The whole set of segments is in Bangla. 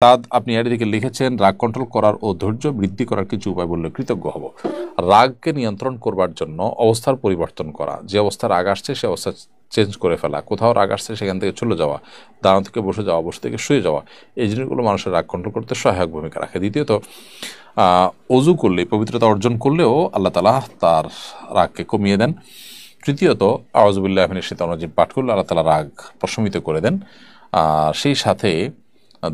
তাদ আপনি এর দিকে লিখেছেন, রাগ কন্ট্রোল করার ও ধৈর্য বৃদ্ধি করার কিছু উপায় বললে কৃতজ্ঞ হব। রাগকে নিয়ন্ত্রণ করবার জন্য অবস্থার পরিবর্তন করা, যে অবস্থা রাগ আসছে সে অবস্থা চেঞ্জ করে ফেলা, কোথাও রাগ আসছে সেখান থেকে চলে যাওয়া, দাঁড়ানো থেকে বসে যাওয়া, বসে থেকে শুয়ে যাওয়া, এই জিনিসগুলো মানুষের রাগ কন্ট্রোল করতে সহায়ক ভূমিকা রাখে। দ্বিতীয়ত, অজু করলে, পবিত্রতা অর্জন করলেও আল্লাহ তাআলা তার রাগকে কমিয়ে দেন। তৃতীয়ত, আউযুবিল্লাহি মিনাশ শাইতানির রাজিম পাঠ করলে আল্লাহ তাআলা রাগ প্রশমিত করে দেন। সেই সাথে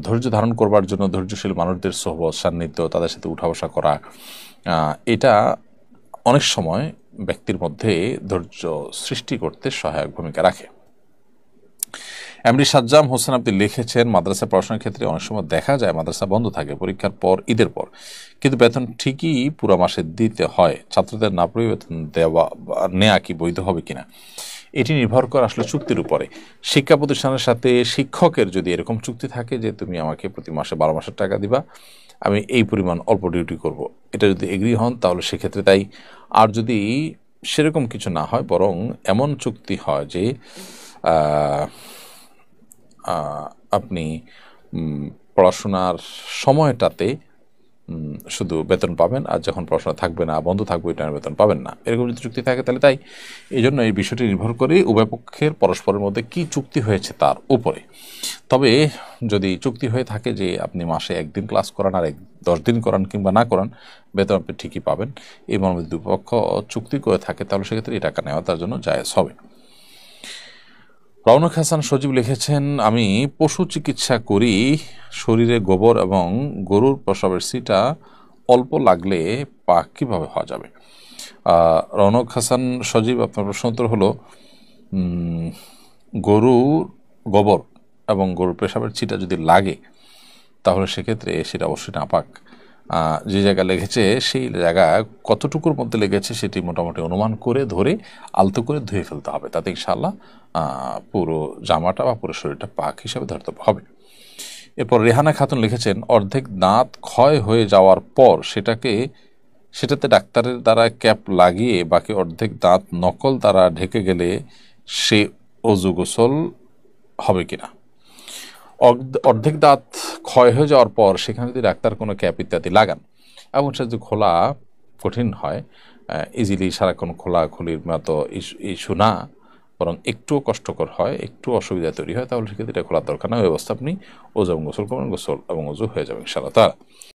ধৈর্য ধারণ করবার জন্য ধৈর্যশীল মানুষদের সোহবত, সান্নিধ্য, তাদের সাথে উঠা বসা করা, এটা অনেক সময় ব্যক্তির মধ্যে ধৈর্য সৃষ্টি করতে সহায়ক ভূমিকা রাখে। এমডি সাজ্জাম হোসেন আপনি লিখেছেন, মাদ্রাসা পড়াশোনার ক্ষেত্রে অনেক সময় দেখা যায় মাদ্রাসা বন্ধ থাকে পরীক্ষার পর, ঈদের পর, কিন্তু বেতন ঠিকই পুরো মাসে দিতে হয়। ছাত্রদের না পড়ে বেতন নেওয়া কি বৈধ হবে কিনা? এটি নির্ভর করে আসলে চুক্তির উপরে। শিক্ষা প্রতিষ্ঠানের সাথে শিক্ষকের যদি এরকম চুক্তি থাকে যে তুমি আমাকে প্রতি মাসে 12 মাসের টাকা দিবা, আমি এই পরিমাণ অল্প ডিউটি করব, এটা যদি এগ্রি হন তাহলে সেক্ষেত্রে তাই। আর যদি সেরকম কিছু না হয়, বরং এমন চুক্তি হয় যে আপনি পড়াশোনার সময়টাতে শুধু বেতন পাবেন, আর যখন পড়াশোনা থাকবে না, বন্ধ থাকবে, ওই টাইমে বেতন পাবেন না, এরকম যদি চুক্তি থাকে তাহলে তাই। এই জন্য এই বিষয়টি নির্ভর করে উভয় পক্ষের পরস্পরের মধ্যে কি চুক্তি হয়েছে তার উপরে। তবে যদি চুক্তি হয়ে থাকে যে আপনি মাসে 1 দিন ক্লাস করান আর 10 দিন করান কিংবা না করান, বেতন আপনি ঠিকই পাবেন, এই মর্মে দুপক্ষ চুক্তি করে থাকে, তাহলে সেক্ষেত্রে এই টাকা নেওয়া তার জন্য জায়েজ হবে। রওনক হাসান সজীব লিখেছেন, আমি পশু চিকিৎসা করি, শরীরে গোবর এবং গরুর প্রস্রাবের সিটা অল্প লাগলে পাক কীভাবে হওয়া যাবে? রওনক হাসান সজীব, আপনার প্রশ্ন উত্তর হলো, গরুর গোবর এবং গরুর পেশাবের ছিটা যদি লাগে তাহলে সেক্ষেত্রে সেটা অবশ্যই নাপাক। যে জায়গা লেগেছে সেই জায়গা কতটুকুর মধ্যে লেগেছে সেটি মোটামুটি অনুমান করে ধরে আলতো করে ধুয়ে ফেলতে হবে, তাতে ইনশাআল্লাহ পুরো জামাটা বা পুরো শরীরটা পাক হিসাবে ধরতে হবে। এরপর রেহানা খাতুন লিখেছেন, অর্ধেক দাঁত ক্ষয় হয়ে যাওয়ার পর সেটাতে ডাক্তারের দ্বারা ক্যাপ লাগিয়ে বাকি অর্ধেক দাঁত নকল দ্বারা ঢেকে গেলে সে অজু গোসল হবে কিনা? অর্ধেক দাঁত ক্ষয় হয়ে যাওয়ার পর সেখানে যদি ডাক্তার কোনো ক্যাপ ইত্যাদি লাগান এবং সেটা যদি খোলা কঠিন হয়, ইজিলি সারাক্ষণ খোলাখুলির মতো ইস্যু না, বরং একটুও কষ্টকর হয়, একটু অসুবিধা তৈরি হয়, তাহলে সেক্ষেত্রে এটা খোলার দরকার না, ওই অবস্থা আপনি ওজু এবং গোসল করবেন, গোসল এবং ওজু হয়ে যাবে ইনশাআল্লাহ তাআলা।